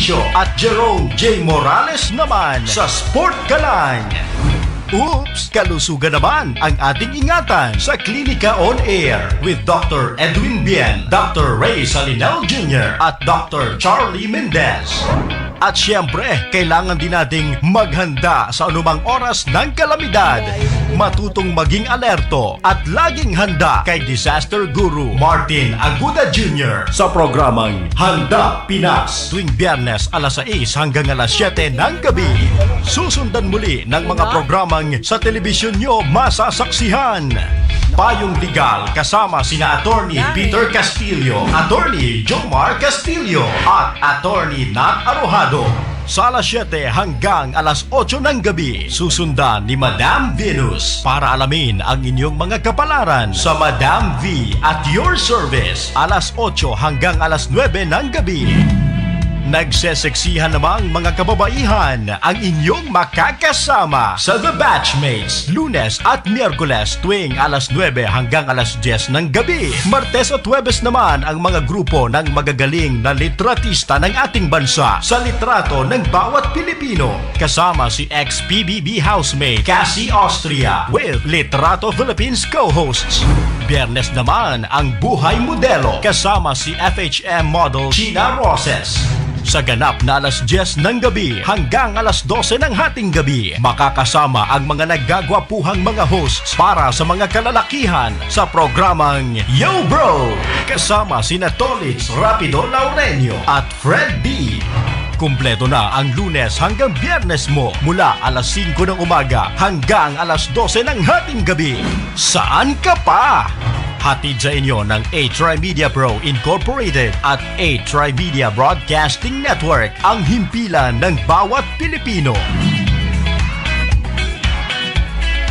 Patricio at Jerome J. Morales naman sa Sport Galang. Oops! Kalusugan naman ang ating ingatan sa Klinika On Air with Dr. Edwin Bien, Dr. Ray Salinel Jr. at Dr. Charlie Mendez. At siyempre, kailangan din nating maghanda sa anumang oras ng kalamidad. Matutong maging alerto at laging handa kay Disaster Guru Martin Aguda Jr. sa programang Handa Pinas tuwing Biyernes alas 6 hanggang alas 7 ng gabi. Susundan muli ng mga programang sa telebisyon nyo masasaksihan. Payong Legal kasama sina Attorney Peter Castillo, Attorney Jomar Castillo at Attorney Nat Arojado. Sa alas 7 hanggang alas 8 ng gabi, susundan ni Madam Venus para alamin ang inyong mga kapalaran sa Madam V at Your Service, alas 8 hanggang alas 9 ng gabi. Nagseseksihan namang mga kababaihan ang inyong makakasama sa The Batchmates, Lunes at Miyerkules tuwing alas 9 hanggang alas 10 ng gabi. Martes at Huwebes naman ang mga grupo ng magagaling na litratista ng ating bansa sa litrato ng bawat Pilipino. Kasama si ex-PBB housemate Cassie Austria with Litrato Philippines co-hosts. Biyernes naman ang Buhay Modelo kasama si FHM model China Roses. Sa ganap na alas 10 ng gabi hanggang alas 12 ng hating gabi, makakasama ang mga naggagwapuhang mga hosts para sa mga kalalakihan sa programang Yo Bro! Kasama sina Tolitz Rapido Laurenio at Fred B. Kumpleto na ang Lunes hanggang Biyernes mo mula alas 5 ng umaga hanggang alas 12 ng hating gabi. Saan ka pa? Hatid sa inyo ng A-Tri-Media Pro Incorporated at A-Tri-Media Broadcasting Network, ang himpilan ng bawat Pilipino.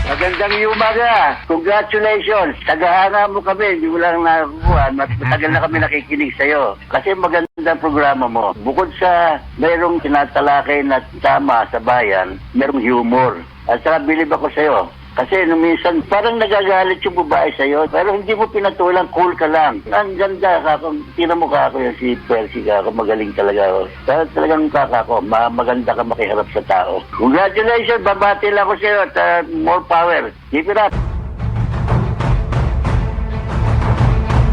Magandang umaga. Congratulations. Tagahanga mo kami. Hindi mo lang nakukuha. Matagal na kami nakikinig sa'yo. Kasi magandang programa mo. Bukod sa mayroong tinatalakay na tama sa bayan, mayroong humor. At saka bilib ako sa'yo. Kasi nung minsan, parang nagagalit yung babae sa'yo, pero hindi mo pinatulang, cool ka lang. Ang ganda ka, tinan mo ka ako yung si Percy ka ako, magaling talaga. Talagang kaka ako, maganda ka makiharap sa tao. Congratulations, babati lang ako sa'yo at more power. Keep it up.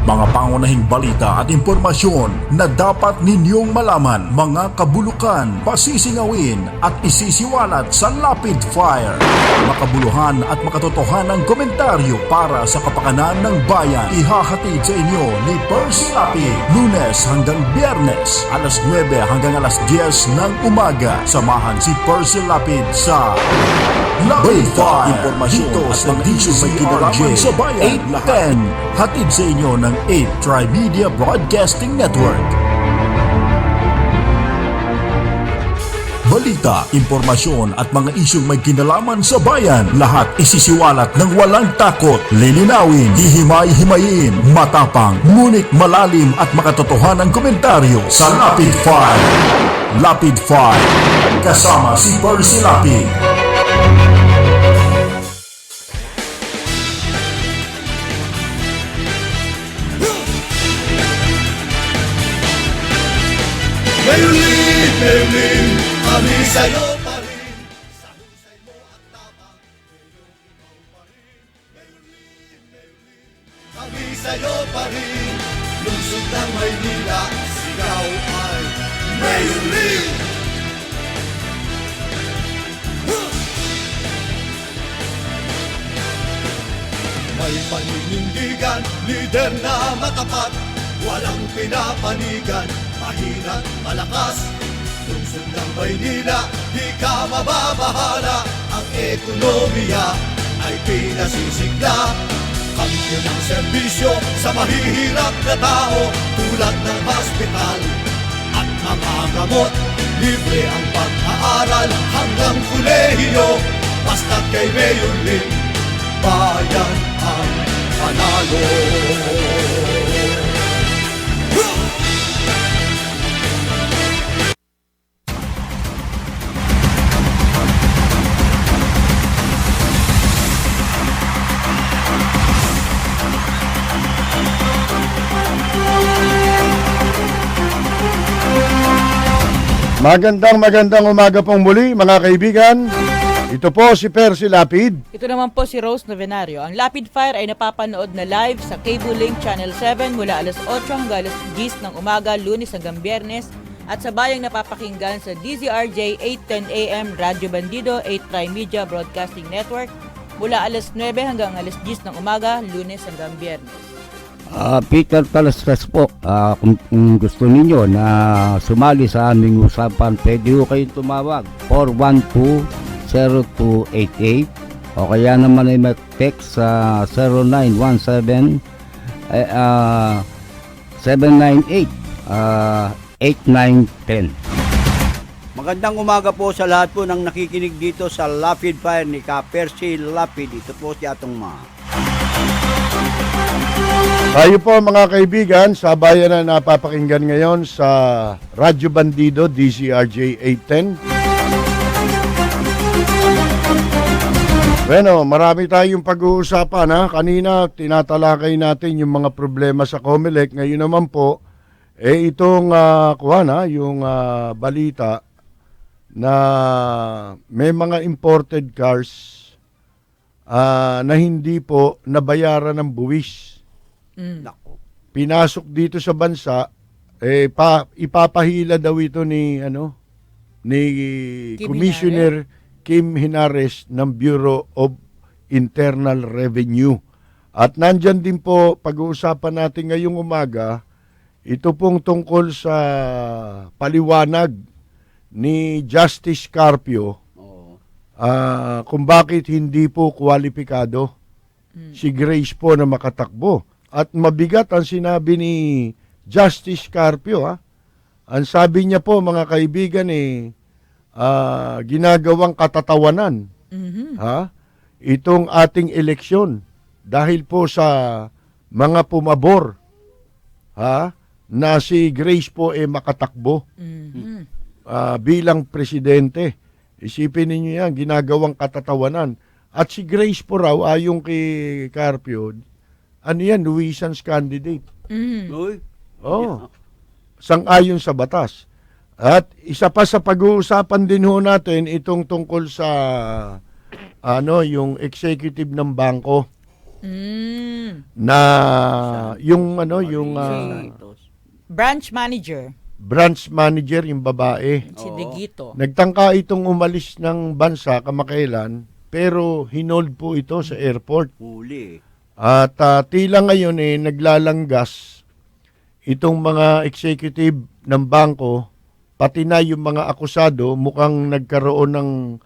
Mga pangunahing balita at impormasyon na dapat ninyong malaman, mga kabulukan, pasisingawin at isisiwalat sa Lapid Fire. Makabuluhan at makatotohanang komentaryo para sa kapakanan ng bayan. Ihahatid sa inyo ni Percy Lapid, Lunes hanggang Biyernes, alas 9 hanggang alas 10 ng umaga. Samahan si Percy Lapid sa Lapid Fire. Impormasyon at mga issues may kinalaman sa bayan. 810. Hatid sa inyo ng A-Tri-Media Broadcasting Network. Balita, impormasyon at mga isyong may kinalaman sa bayan, lahat isisiwalat ng walang takot, lilinawin, hihimay-himayin, matapang, ngunit malalim at makatotohanang komentaryo sa Lapid Fire. Lapid Fire, kasama si Percy Lapid. Mayulin, kami sa'yo pa rin. Sa husay mo at tapang, ikaw pa rin. Mayulin, kami sa'yo pa rin. Lungsod ng Maynila, sigaw ay Mayulin. May paninindigan, lider na matapat, walang pinapanigan, mahina't malakas. Lungsod ng Maynila, di ka mababahala. Ang ekonomiya ay pinasisigla. Kampiyon ng serbisyo sa mahihirap na tao, tulad ng hospital at mga gamot. Libre ang pag-aaral hanggang kolehiyo. Basta't kay Mayor Lim, bayan ang panalo. Magandang umaga pong muli mga kaibigan. Ito po si Percy Lapid. Ito naman po si Rose Novenario. Ang Lapid Fire ay napapanood na live sa Cable Link Channel 7 mula alas 8 hanggang alas 10 ng umaga, Lunes hanggang Biyernes, at sa bayang napapakinggan sa DZRJ 810 AM Radyo Bandido 8 Trimedia Broadcasting Network mula alas 9 hanggang alas 10 ng umaga, Lunes hanggang Biyernes. Peter Talastas po, kung gusto ninyo na sumali sa aming usapan, pwede ho kayong tumawag 412-0288 o kaya naman ay mag-text sa 0917-798-8910. Magandang umaga po sa lahat po ng nakikinig dito sa Lapid Fire ni Ka Percy Lapid. Ito po si Atong Ma. Tayo po mga kaibigan, sabayan na napapakinggan ngayon sa Radyo Bandido DZRJ 810. Bueno, marami tayong pag-uusapan ha. Kanina tinatalakay natin yung mga problema sa COMELEC. Ngayon naman po, itong yung balita na may mga imported cars na hindi po nabayaran ng buwis. Nako. Pinasok dito sa bansa, ipapahila daw ito ni Kim Commissioner Kim Hinares ng Bureau of Internal Revenue. At nandyan din po, pag-uusapan natin ngayong umaga, ito pong tungkol sa paliwanag ni Justice Carpio kung bakit hindi po kwalipikado si Grace po na makatakbo. At mabigat ang sinabi ni Justice Carpio. Ang sabi niya po mga kaibigan ginagawang katatawanan itong ating eleksyon dahil po sa mga pumabor na si Grace po makatakbo bilang presidente. Isipin ninyo yan, ginagawang katatawanan. At si Grace po raw, ayon kay Carpio, nuisance candidate. Uy. Oh, sang-ayon sa batas. At isa pa sa pag-uusapan din ho natin itong tungkol sa yung executive ng bangko na Branch manager, branch manager, yung babae. si Digito. Nagtangka itong umalis ng bansa kamakailan pero hinold po ito sa airport. Huli. At tila ngayon naglalanggas itong mga executive ng bangko, pati na yung mga akusado, mukhang nagkaroon ng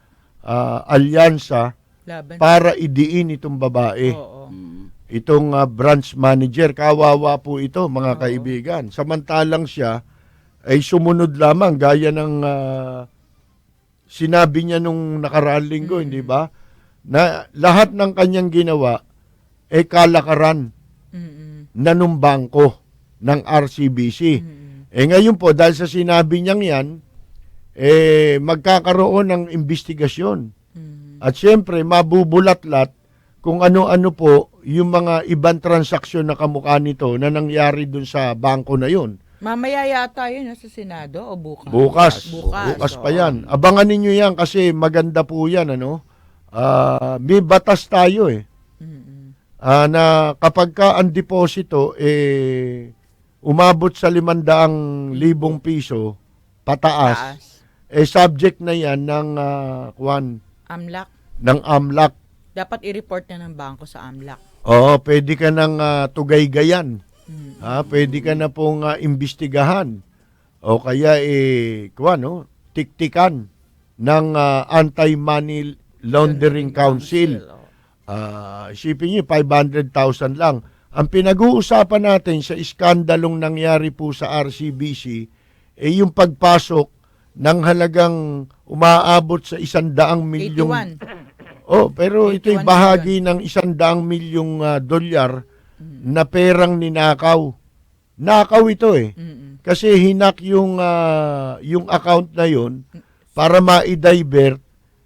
alyansa Laban. para idiin itong babae. Oo. Itong branch manager, kawawa po ito mga kaibigan. Samantalang siya ay sumunod lamang gaya ng sinabi niya nung nakaraang linggo, hindi ba? Na lahat ng kanyang ginawa kalakaran na nung bangko ng RCBC. Ngayon po, dahil sa sinabi niyang yan, magkakaroon ng investigasyon. At siyempre, mabubulatlat kung ano-ano po yung mga ibang transaksyon na kamukha nito na nangyari dun sa bangko na yun. Mamaya yata yun sa Senado o bukas? Bukas pa yan. Abangan ninyo yan kasi maganda po yan. May batas tayo na kapag ka ang deposito umabot sa 500,000 piso pataas, subject na yan ng AMLAC. ng AMLAC. Dapat i-report na ng bangko sa AMLAC. Oo, pwede ka ng tugay-gayan. Pwede ka na pong imbestigahan. O kaya tiktikan ng Anti-Money Laundering Council. Isipin niyo, 500,000 lang. Ang pinag-uusapan natin sa iskandalong nangyari po sa RCBC yung pagpasok ng halagang umaabot sa 100 milyong 81. pero ito'y 81 bahagi ng 100 milyong dolyar na perang ninakaw. Nakaw ito kasi hinak yung account na yon para ma-divert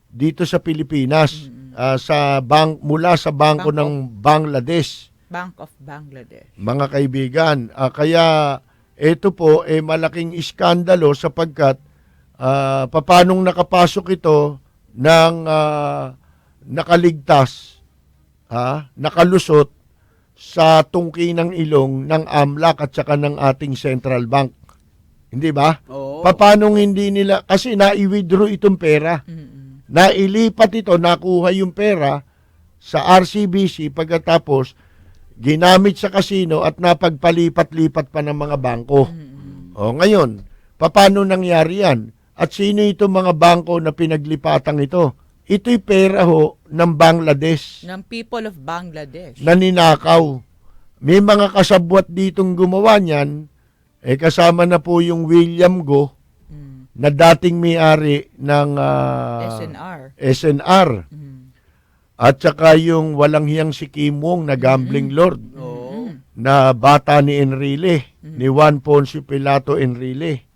dito sa Pilipinas sa mula sa bangko ng Bangladesh. Bank of Bangladesh. Mga kaibigan, kaya ito po malaking iskandalo sapagkat papanong nakapasok ito ng nakaligtas, nakalusot sa tungki ng ilong ng AMLAC at saka ng ating Central Bank. Hindi ba? Oo. Papanong hindi nila, kasi na-withdraw itong pera. Nailipat ito, nakuha yung pera sa RCBC pagkatapos ginamit sa kasino at napagpalipat-lipat pa ng mga bangko. O ngayon, paano nangyari yan? At sino itong mga bangko na pinaglipatan ito? Ito'y pera ho ng Bangladesh Ng people of Bangladesh. na ninakaw. May mga kasabwat ditong gumawa niyan, kasama na po yung William Go na dating may-ari ng SNR. At saka yung walang hiyang si Kim Wong na gambling lord na bata ni Enrile, ni Juan Ponce Pilato Enrile.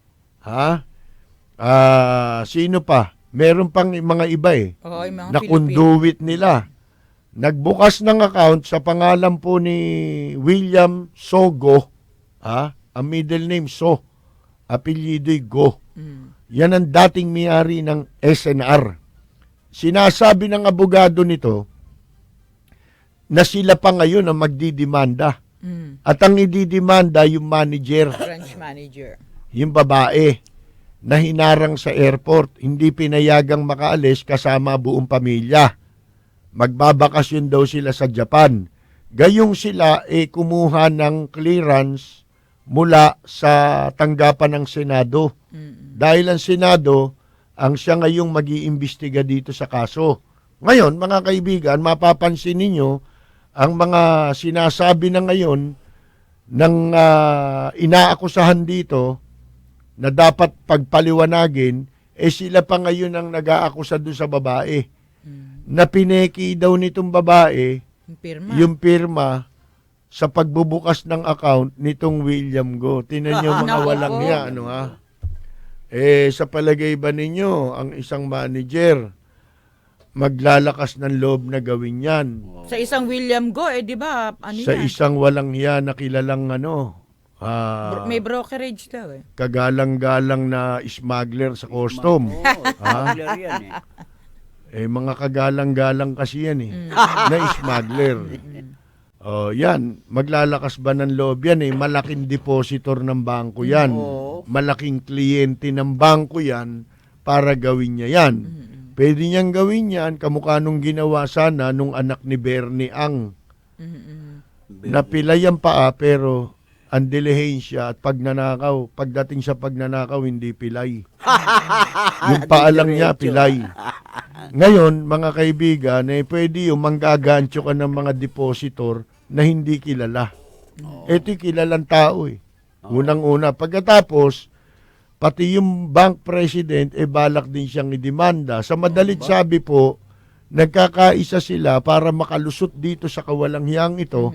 Sino pa? Meron pang mga iba Oo, yung mga na conduit nila. Nagbukas ng account sa pangalan po ni William Sogo, ang middle name So, apelyido'y Go. Yan ang dating may-ari ng SNR. Sinasabi ng abogado nito na sila pa ngayon ang magdidemanda. At ang ididemanda yung manager, Branch manager. yung babae na hinarang sa airport, hindi pinayagang makaalis kasama buong pamilya. Magbabakasyon daw sila sa Japan. Gayong sila kumuha ng clearance mula sa tanggapan ng Senado. Dahil ang Senado ang siya ngayong mag-iimbestiga dito sa kaso. Ngayon, mga kaibigan, mapapansin ninyo ang mga sinasabi na ngayon ng inaakusahan dito na dapat pagpaliwanagin, sila pa ngayon ang nag-aakusa doon sa babae. Na pineki daw nitong babae yung pirma sa pagbubukas ng account nitong William Go. Tinan nyo mga walang niya, sa palagay ba ninyo, ang isang manager maglalakas ng loob na gawin yan? Sa isang William Go, di ba? Ano Sa yan? isang walang hiya na kilalang May brokerage daw kagalang-galang na smuggler sa custom. Smuggler yan Mga kagalang-galang kasi yan na smuggler. Yan, maglalakas ba ng loob yan malaking depositor ng bangko yan. Malaking kliyente ng bangko yan para gawin niya yan. Pwede niyang gawin yan kamukha nung ginawa sana nung anak ni Bernie Ang. Napilay ang paa pero ang dilihensya at pagnanakaw, pagdating sa pagnanakaw, hindi pilay. Yung paalang niya, pilay. Ngayon, mga kaibigan, pwede yung manggagancho ka ng mga depositor na hindi kilala. Ito'y kilalang tao Unang-una. Pagkatapos, pati yung bank president, balak din siyang idemanda. Sa madalit sabi po, nagkakaisa sila para makalusot dito sa kawalanghiyang ito.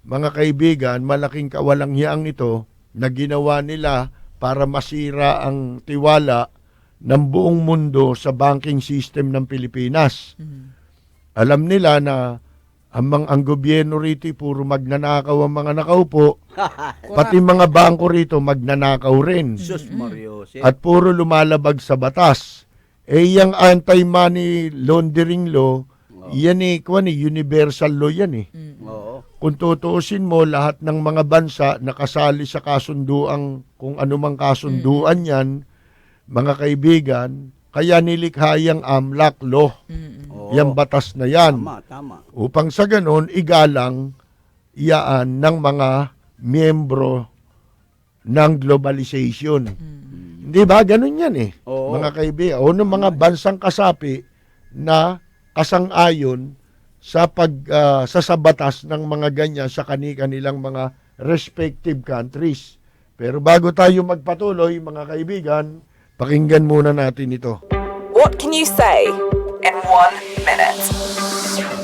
Mga kaibigan, malaking kawalanghiyang ito na ginawa nila para masira ang tiwala ng buong mundo sa banking system ng Pilipinas. Alam nila na ang gobyerno rito puro magnanakaw ang mga nakaupo, pati mga bangko rito magnanakaw rin. Sus Mario. At puro lumalabag sa batas. Yung anti-money laundering law, yan universal law yan Oo. Kung tutuusin mo, lahat ng mga bansa nakasali sa kasunduan, kung anumang kasunduan yan, mga kaibigan, kaya nilikha yung AMLAC law. Yung batas na yan. Tama. Upang sa ganon, igalang iyaan ng mga miyembro ng globalization. Hindi ba? Ganon yan Oo. mga kaibigan. O ng mga bansang kasapi na kasang-ayon sa sa batas ng mga ganyan sa kanilang mga respective countries. Pero bago tayo magpatuloy, mga kaibigan, pakinggan muna natin ito. What can you say in 1 minute?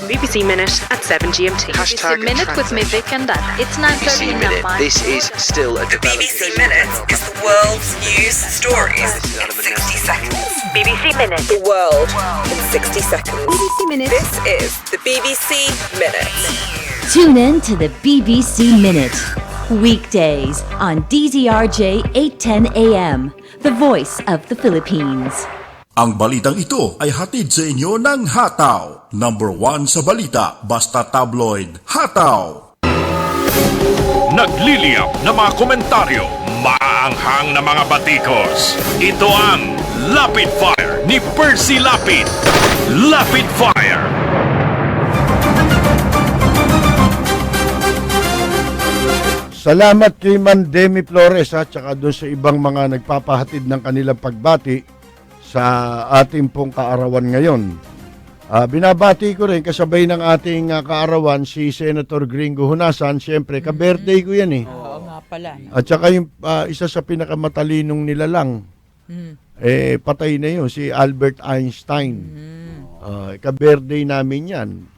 BBC Minute at 7 GMT. BBC Minute with me, Vic and Dan. It's 9:30 in the This is still a The BBC Minute is the world's news stories in 60 seconds. BBC Minute. The world in 60 seconds. BBC Minute. This is the BBC Minute. Tune in to the BBC Minute. Weekdays on DZRJ 810 AM. the voice of the Philippines. Ang balitang ito ay hatid sa inyo ng Hataw. Number 1 sa balita, basta tabloid, Hataw. Nagliliyap na mga komentaryo, maanghang na mga batikos. Ito ang Lapid Fire ni Percy Lapid. Lapid Fire. Salamat kay Ma'am Demi Flores at saka doon sa ibang mga nagpapahatid ng kanilang pagbati sa ating pong kaarawan ngayon. Binabati ko rin kasabay ng ating kaarawan si Senator Gringo Hunasan. Siyempre, ka-birthday ko yan eh. Oo nga pala. At saka yung isa sa pinakamatalinong nilalang, patay na yun, si Albert Einstein. Ka-birthday namin yan.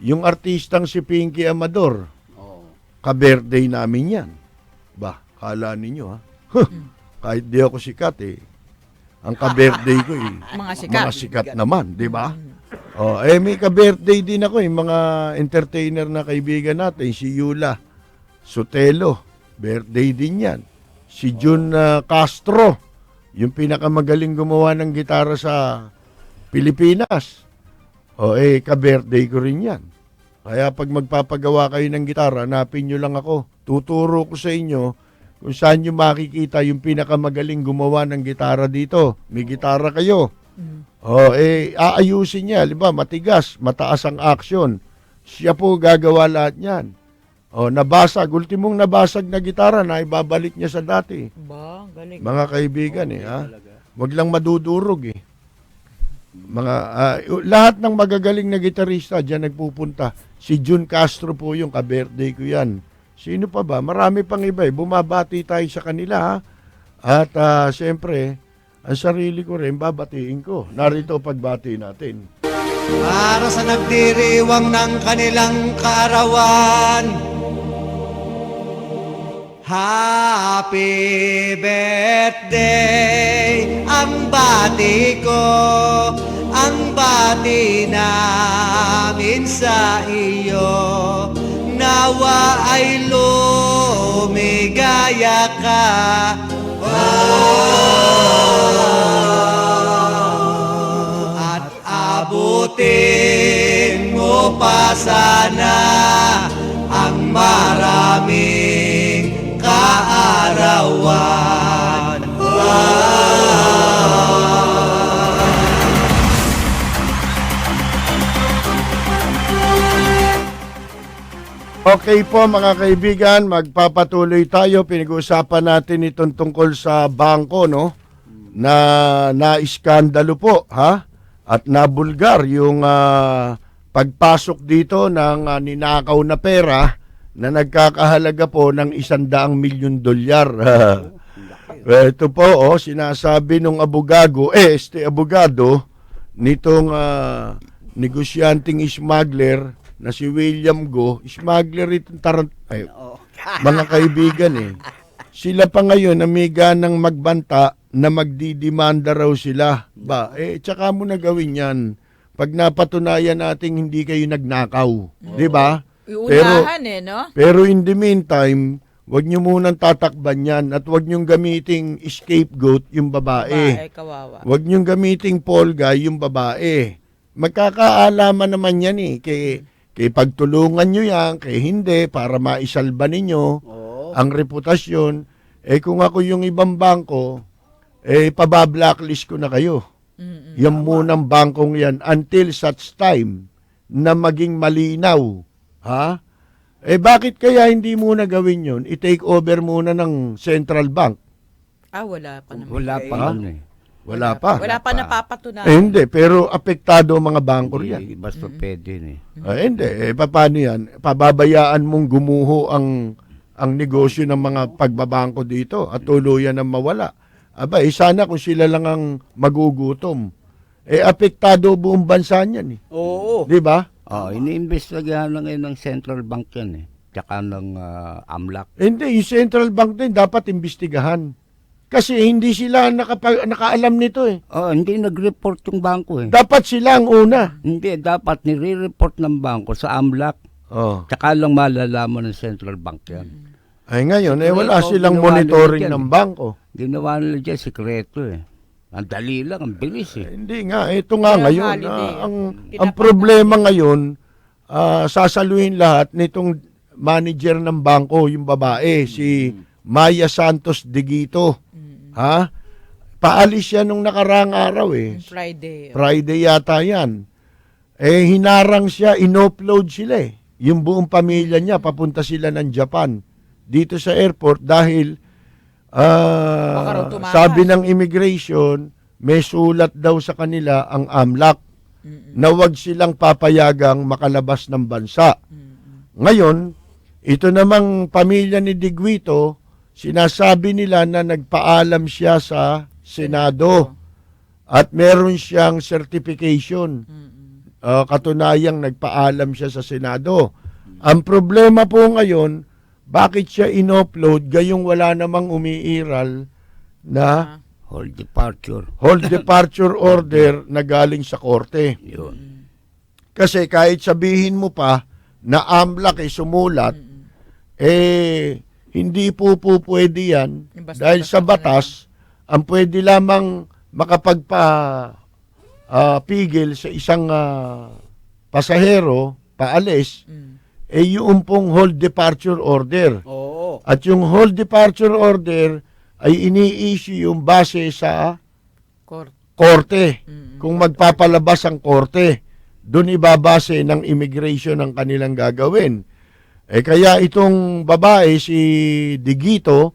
Yung artistang si Pinky Amador, ka-birthday namin yan. Ba, kala ninyo ha? Kahit di ako sikat ang ka-birthday ko mga sikat naman, di ba? May ka-birthday din ako mga entertainer na kaibigan natin, si Yula Sotelo, birthday din yan. Si Jun Castro, yung pinakamagaling gumawa ng gitara sa Pilipinas. Ka-birthday ko rin yan. Kaya pag magpapagawa kayo ng gitara, hanapin nyo lang ako. Tuturo ko sa inyo kung saan nyo makikita yung pinakamagaling gumawa ng gitara dito. May gitara kayo. Aayusin niya. Diba, matigas, mataas ang action. Siya po gagawa lahat niyan. Nabasag. Ultimong nabasag na gitara na ibabalik niya sa dati. Ba, galing. Mga kaibigan Wag lang madudurog lahat ng magagaling na gitarista diyan nagpupunta. Si Jun Castro po yung ka-birthday ko yan. Sino pa ba? Marami pang iba Bumabati tayo sa kanila At siyempre, ang sarili ko rin babatiin ko. Narito pagbati natin. Para sa nagdiriwang ng kanilang kaarawan, Happy birthday, ang bati ko, ang bati namin sa iyo. Nawa ay lumigaya ka, at abutin mo pa sana ang maraming kaarawan. Okay po mga kaibigan, magpapatuloy tayo. Pinag-uusapan natin itong tungkol sa bangko na na-iskandalo po at nabulgar yung pagpasok dito ng ninakaw na pera na nagkakahalaga po ng $100 milyon. Ito po, sinasabi nung abogado nitong negosyanteng smuggler na si William Go, smuggler itong mga kaibigan Sila pa ngayon amiga ng magbanta na magdidemanda raw sila. Tsaka mo na gawin yan pag napatunayan nating hindi kayo nagnakaw. Di ba? Iunahan no? Pero in the meantime, wag nyo munang tatakban yan at wag nyo gamiting scapegoat yung babae. Kawawa. Wag nyo gamiting Paul guy yung babae. Magkakaalaman naman yan kay pagtulungan nyo yan, kay hindi, para maisalba ninyo ang reputasyon. Kung ako yung ibang bangko, pabablacklist ko na kayo. Yan munang bangkong yan until such time na maging malinaw. Bakit kaya hindi muna gawin yun? I-take over muna ng Central Bank. Wala pa naman. Wala pa Wala pa. Wala pa napapatunayan. Hindi, pero apektado ang mga bangko riyan. Basta pwede Hindi, paano yan? Pababayaan mong gumuho ang negosyo ng mga pagbabangko dito at tuluyan ng mawala. Sana kung sila lang ang magugutom. Apektado buong bansa niyan Oo. Di ba? Iniimbestigahan na ngayon ng Central Bank yan Tsaka ng AMLAC. Hindi, yung Central Bank din dapat imbestigahan. Kasi hindi sila nakaalam nito hindi nag-report yung bangko Dapat sila ang una. Hindi, dapat nire-report ng bangko sa AMLAC. Tsaka lang malalaman ng Central Bank yan. Ay ngayon, wala Sikreto, silang ginawa nila monitoring dyan, ng eh. bangko. Ginawa nila dyan, sikreto eh. Ang dali lang, ang bilis eh. Hindi nga, ito nga Kaya ngayon. holiday, Ang problema ngayon, sasaluhin lahat nitong manager ng bangko, yung babae, si Maya Santos Digito. Ha? Paalis siya nung nakarang araw eh. Friday. Friday yata yan. Hinarang siya, inupload sila eh. Yung buong pamilya niya, papunta sila ng Japan. Dito sa airport dahil raw tumakas. sabi ng immigration, may sulat daw sa kanila ang AMLAC na wag silang papayagang makalabas ng bansa. Ngayon, ito namang pamilya ni Digwito, sinasabi nila na nagpaalam siya sa Senado at meron siyang certification. Katunayang nagpaalam siya sa Senado. Ang problema po ngayon, bakit siya in-upload gayong wala namang umiiral na Hold departure. hold departure order na galing sa korte. Yun. Kasi kahit sabihin mo pa na AMLAC ay sumulat, hindi po pwede yan dahil sa batas, ang pwede lamang pigil sa isang pasahero, paalis, yung pong hold departure order. Oo. At yung hold departure order ay ini-issue yung base sa korte. Kung magpapalabas ang korte, doon ibabase ng immigration ang kanilang gagawin. Kaya itong babae, si Digito,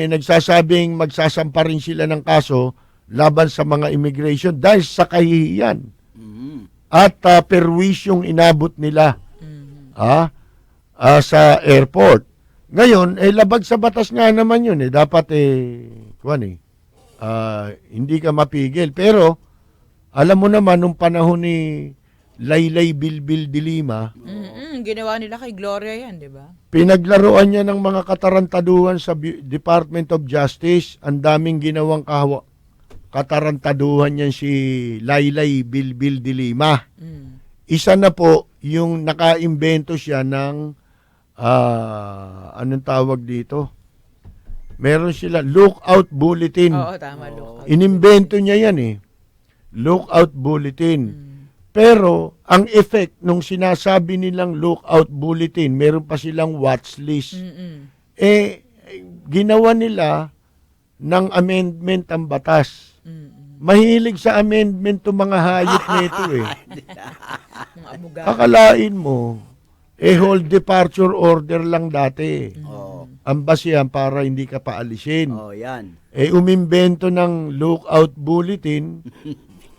nagsasabing magsasampa rin sila ng kaso laban sa mga immigration dahil sa kahihiyan at perwisyong inabot nila sa airport. Ngayon, labag sa batas nga naman yun. Dapat, hindi ka mapigil. Pero, alam mo naman, nung panahon ni Laylay Bilbil de Lima, Ginawa nila kay Gloria yan, di ba? pinaglaruan niya ng mga katarantaduhan sa Department of Justice. Ang daming ginawang katarantaduhan niyan si Laylay Bilbil de Lima. Isa na po yung nakaimbento siya ng anong tawag dito? Meron sila lookout bulletin. Oo, tama. Lookout. Inimbento niya yan eh. Lookout bulletin. Pero ang effect nung sinasabi nilang lookout bulletin, meron pa silang watch list. Ginawa nila ng amendment ang batas. Mahilig sa amendment to mga hayop nito eh. Akalain mo, hold departure order lang dati. Ang basihan para hindi ka paalisin. Yan. Umimbento ng lookout bulletin,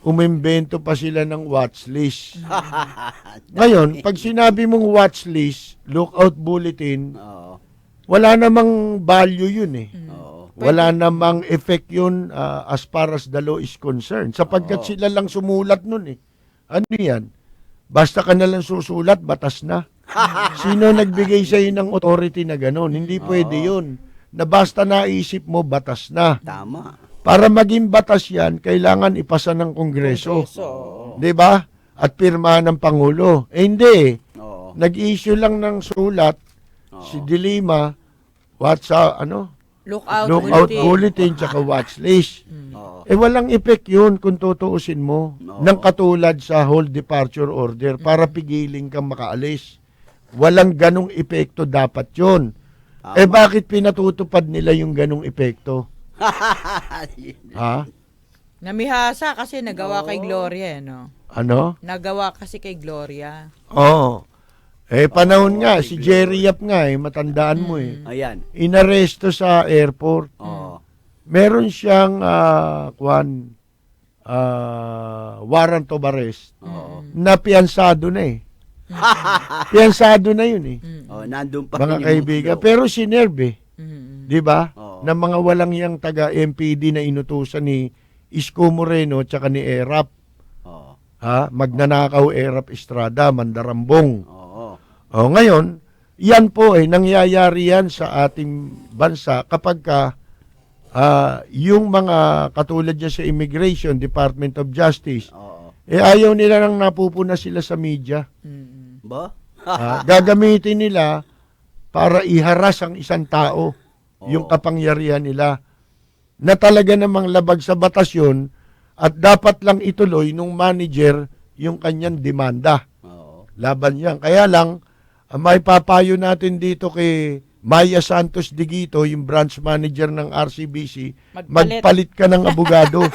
umimbento pa sila ng watch list. Ngayon, pag sinabi mong watch list, lookout bulletin, wala namang value yun eh. Wala namang effect yun as far as the law is concerned. Sapagkat sila lang sumulat nun eh. Ano yan? Basta ka na lang susulat, batas na. Sino nagbigay sa'yo ng authority na gano'n? Hindi pwede yun. Na basta naisip mo, batas na. Tama. Para maging batas yan, kailangan ipasa ng Kongreso. Di ba? At pirmahan ng Pangulo. Hindi. Nag-issue lang ng sulat si De Lima, lookout bulletin tsaka watch list. Walang effect yun kung tutuusin mo ng katulad sa hold departure order para pigilin kang makaalis. Walang ganong epekto dapat yun. Bakit pinatutupad nila yung ganong epekto? Ha? Namihasa kasi nagawa kay Gloria, no? Ano? Nagawa kasi kay Gloria. Oo. Panahon nga, si Jerry Yap nga matandaan mo eh. Ayan. Inaresto sa airport. Meron siyang warrant of arrest na piyansado na eh. Piyansado na yun eh. Nandun pa Mga kaibigan. Pero sinerve eh. Di ba? Na mga walang yang taga-MPD na inutusan ni Isko Moreno tsaka ni Erap. Magnanakaw Erap Estrada, Mandarambong. Ngayon, yan po nangyayari yan sa ating bansa kapag yung mga katulad niya sa Immigration, Department of Justice, ayaw nila nang napupuna sila sa media. Ba? Gagamitin nila para iharas ang isang tao, yung kapangyarihan nila, na talaga namang labag sa batas yun, at dapat lang ituloy nung manager yung kanyang demanda. Laban yan. Kaya lang, may papayo natin dito kay Maya Santos Digito, yung branch manager ng RCBC, magpalit ka ng abogado.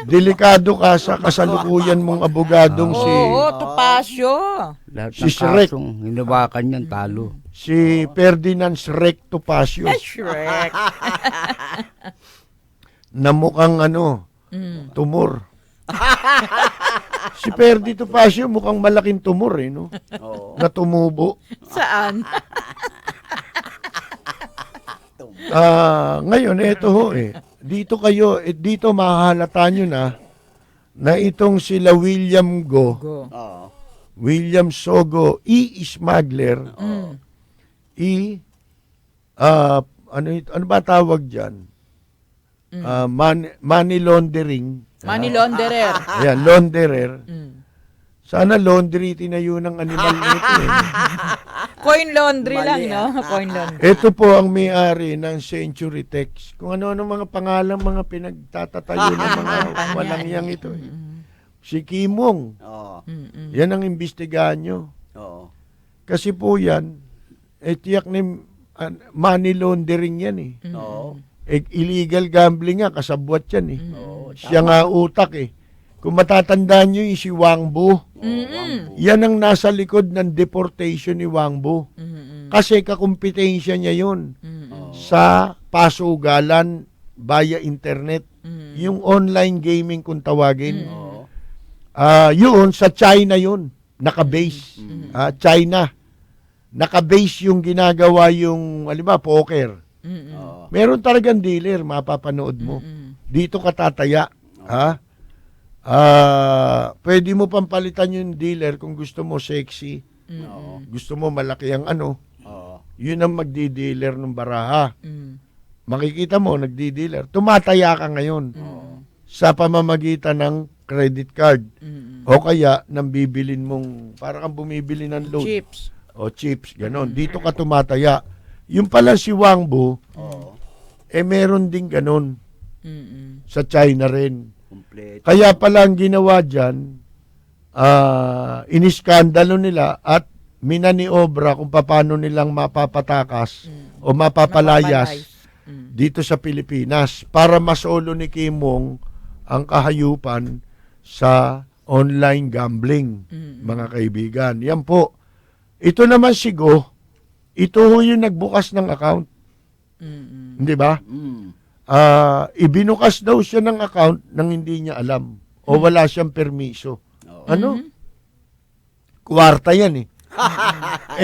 Delikado ka sa kasalukuyan mong abogadong si... Oo, Topacio. Lahat Si ng Shrek. kasong hinawakan niyan, talo. Si Ferdinand Shrek Topacio. Shrek. Na mukhang tumor. Si Ferdi Topacio mukhang malaking tumor no? Na tumubo. Saan? Ngayon, eto ho Dito kayo, dito mahahalata nyo na itong sila William Go. William Sogo, smuggler, ano ba tawag dyan? Money laundering. Money launderer. Ayan, launderer. Sana laundry tinayo ng animal nito. Coin laundry lang, no? Coin laundry. Ito po ang may-ari ng Century Tex. Kung ano-ano mga pangalan, mga pinagtatatayo ng mga walang yang ito. Si Kimong. Yan ang imbestigahan nyo. Kasi po yan, tiyak ni money laundering yan illegal gambling nga, kasabwat yan Siya nga utak Kung matatandaan nyo yung si Wangbo, yan ang nasa likod ng deportation ni Wangbo. Kasi kakumpetensya niya yun sa pasugalan via internet. Yung online gaming kung tawagin. Yun, sa China yun. Nakabase. China. Nakabase yung ginagawa yung, poker. Meron talagang dealer, mapapanood mo. Dito ka tataya. Pwede mo pampalitan yung dealer kung gusto mo sexy. Gusto mo malaki ang yun ang magdi-dealer ng baraha. Makikita mo, nagdi-dealer. Tumataya ka ngayon sa pamamagitan ng credit card. O kaya, nang bibilin mong, parang kang bumibili ng loan. Chips. O chips, ganon. Dito ka tumataya. Yung pala si Wangbo, meron din ganon. Sa China rin. Kaya pala ang ginawa dyan, iniskandalo nila at minaniobra kung paano nilang mapapatakas o mapapalayas dito sa Pilipinas para masolo ni Kimong ang kahayupan sa online gambling, mga kaibigan. Yan po. Ito naman si Go, ito yung nagbukas ng account. Hindi ba? Ibinukas daw siya ng account nang hindi niya alam o wala siyang permiso. Kwarta yan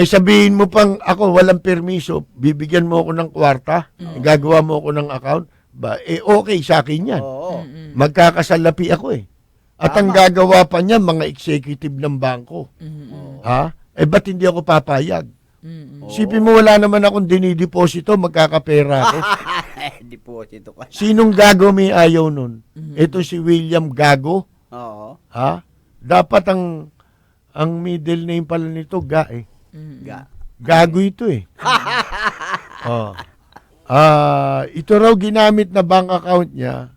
sabihin mo pang ako walang permiso, bibigyan mo ako ng kwarta, gagawa mo ako ng account, okay sa akin yan. Magkakasalapi ako At ang gagawa pa niya, mga executive ng bangko. Ba't hindi ako papayag? Sipin mo, wala naman akong dinideposito, magkakapera ako. Deposito ka. Sinong Gago may ayaw nun? Ito si William Gago. Dapat ang middle name pala nito, Gago ito ito raw ginamit na bank account niya,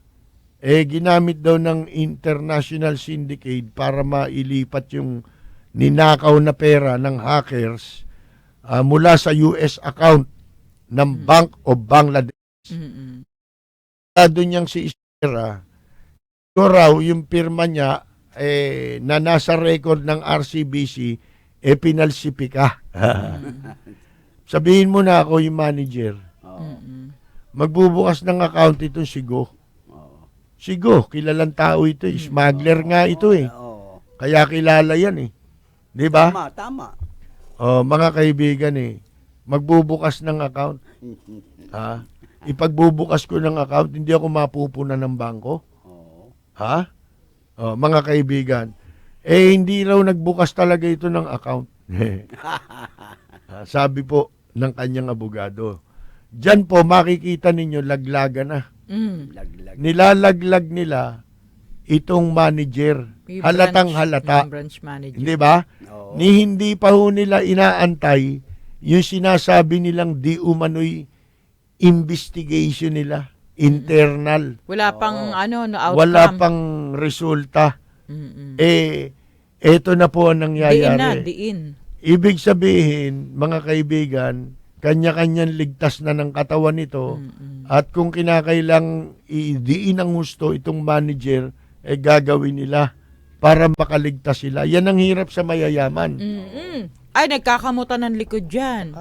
ginamit daw ng international syndicate para mailipat yung ninakaw na pera ng hackers mula sa US account ng Bank of Bangladesh. Doon niyang si Istera, ito raw yung pirma niya na nasa record ng RCBC, pinalsipika. Sabihin mo na ako yung manager. Magbubukas ng account itong si Go. Si Go, kilalang tao ito. Smuggler nga ito Kaya kilala yan Di ba? Tama. Mga kaibigan magbubukas ng account. Ipagbubukas ko ng account, hindi ako mapupunan ng bangko. Mga kaibigan, hindi raw nagbukas talaga ito ng account. Sabi po ng kanyang abogado. Diyan po makikita ninyo laglaga na. Nilalaglag nila itong manager. May Halatang branch, halata. branch manager. Hindi ba? Hindi pa ho nila inaantay yung sinasabi nilang di umano'y investigation nila, internal. Wala pang outcome. Wala pang resulta. Eto na po ang nangyayari. Diin. Ibig sabihin, mga kaibigan, kanya-kanyang ligtas na ng katawan nito at kung kinakailang idiin ang gusto itong manager, gagawin nila para makaligtas sila. Yan ang hirap sa mayayaman. Ay, nagkakamutan ng likod dyan.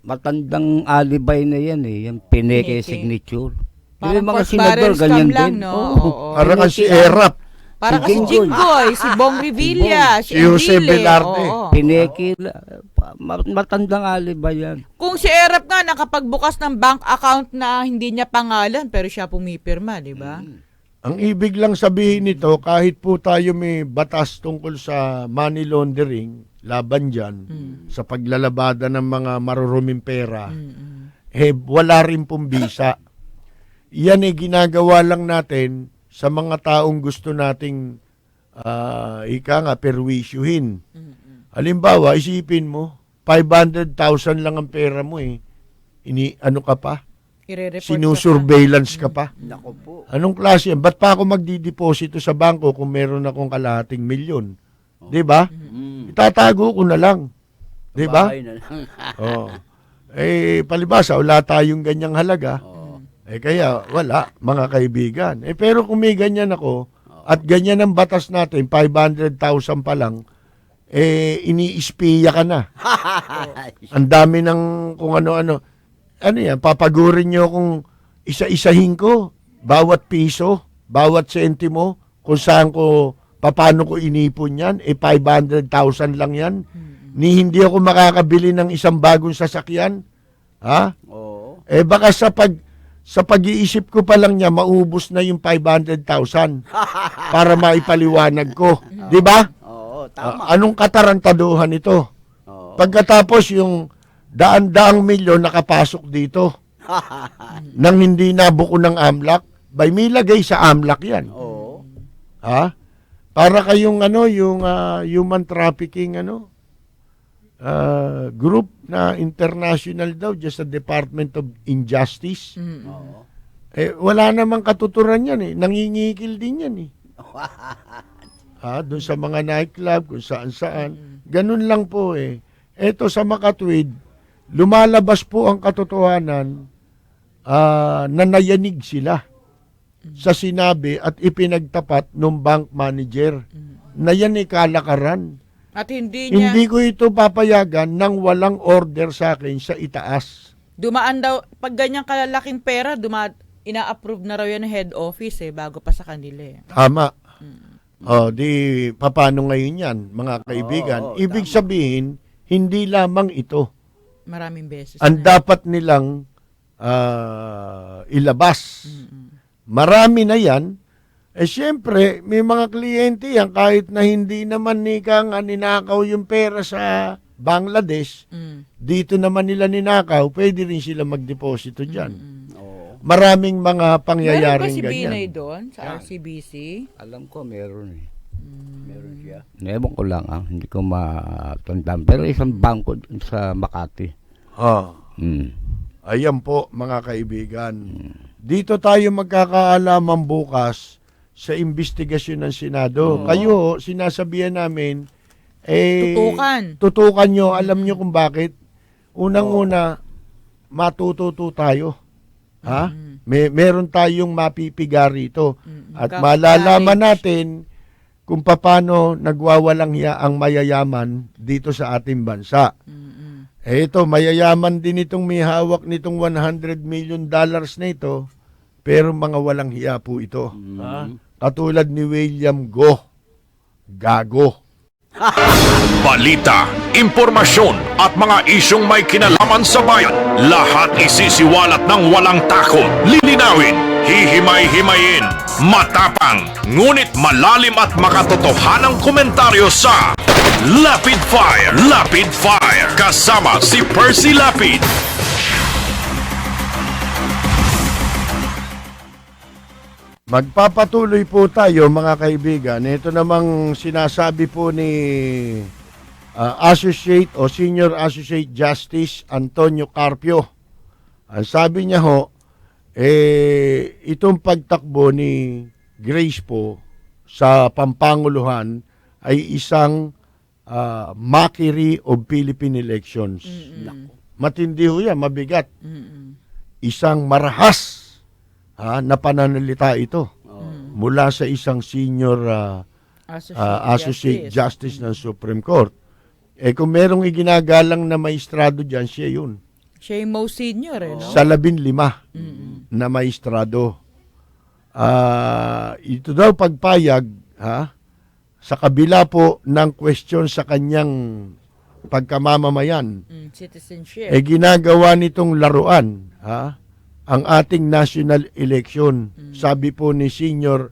Matandang alibay na yan Yung pineke signature. Parang Yung mga pork senador, barrel ganyan scam lang, din. no? Oo. Oo. Para kasi Erap. Para kasi Jinggoy, si Bong Revilla, si Jose Enrile. Velarde. Oo. Pineke, matandang alibay yan. Kung si Erap nga nakapagbukas ng bank account na hindi niya pangalan pero siya pumipirma, di ba? Ang ibig lang sabihin nito, kahit po tayo may batas tungkol sa money laundering, laban dyan, sa paglalabada ng mga maruruming pera, wala rin pong bisa. Yan ginagawa lang natin sa mga taong gusto nating perwisyuhin. Halimbawa, isipin mo, 500,000 lang ang pera mo ano ka pa? Sinusurveillance ka pa. Nako po. Anong klase yan? Ba't pa ako magdideposito sa bangko kung meron akong kalahating milyon? Di ba? Itatago ko na lang. Di ba? Bahay na lang. Palibasa, wala tayong ganyang halaga. Kaya wala, mga kaibigan. Pero kung may ganyan ako, at ganyan ang batas natin, 500,000 pa lang, ini-espiya ka na. Ang dami ng kung ano-ano. Ano yan, papagurin nyo kung isa-isahin ko, bawat piso, bawat sentimo, kung saan ko, paano ko inipon yan, 500,000 lang yan. Ni hindi ako makakabili ng isang bagong sasakyan. Ha? Oo. Baka sa pag-iisip ko pa lang niya, maubos na yung 500,000 para maipaliwanag ko. Di ba? Oo, tama. Anong katarantaduhan ito? Pagkatapos yung daan-daang milyon nakapasok dito nang hindi nabuko ng AMLAC, may lagay sa AMLAC yan. Oo. Ha? Para kayong yung human trafficking group na international daw just sa Department of Injustice. Wala namang katuturan yan nangingikil din yan doon sa mga nightclub kung saan-saan. Ganun lang po Eto sa Makatwid, lumalabas po ang katotohanan na nayanig sila sa sinabi at ipinagtapat ng bank manager na yan kalakaran. At hindi ko ito papayagan nang walang order sa akin sa itaas. dumaan daw, pag ganyang kalalaking pera, ina-approve na raw yan ng head office bago pa sa kanila Tama. Di paano ngayon yan, mga kaibigan? Ibig sabihin, hindi lamang ito. Maraming beses. Ang dapat nilang ilabas. Marami na yan. Siyempre, may mga kliyente yan kahit na hindi naman ninakaw yung pera sa Bangladesh, dito naman nila ninakaw, pwede rin sila magdeposito dyan. Maraming mga pangyayaring ganyan. Meron ba si ganyan. Binay doon sa RCBC? Alam ko meron Meron siya. Ewan ko lang hindi ko matandaan. Pero isang bangko sa Makati. Ayan po, mga kaibigan. Dito tayo magkakaalaman bukas sa investigasyon ng Senado. Kayo, sinasabihan namin, tutukan nyo, alam nyo kung bakit. Unang-una, matututo tayo. Ha? Meron tayong mapipiga rito. At malalaman natin kung paano nagwawalang hiya ang mayayaman dito sa ating bansa. Ito, mayayaman din itong may hawak nitong $100 million na ito, pero mga walang hiya po ito. Katulad ni William Gago. Balita, impormasyon at mga isyong may kinalaman sa bayan. Lahat isisiwalat ng walang takot. Lilinawin, hihimay-himayin, matapang, ngunit malalim at makatotohanang komentaryo sa Lapid Fire. Lapid Fire. Kasama si Percy Lapid. Magpapatuloy po tayo mga kaibigan. Ito namang sinasabi po ni Associate o Senior Associate Justice Antonio Carpio. Ang sabi niya ho, itong pagtakbo ni Grace po sa Pampanguluhan ay isang mockery of Philippine elections. Matindi ho yan, mabigat. Isang marahas na pananalita ito mula sa isang senior Associate Justice ng Supreme Court. Kung merong iginagalang na maestrado dyan, siya yun. Siya yung most senior, no? Sa 15 na maestrado. Ito daw pagpayag, sa kabila po ng question sa kanyang pagkamamamayan, citizenship. Ginagawa nitong laruan, ang ating national election. Sabi po ni Senior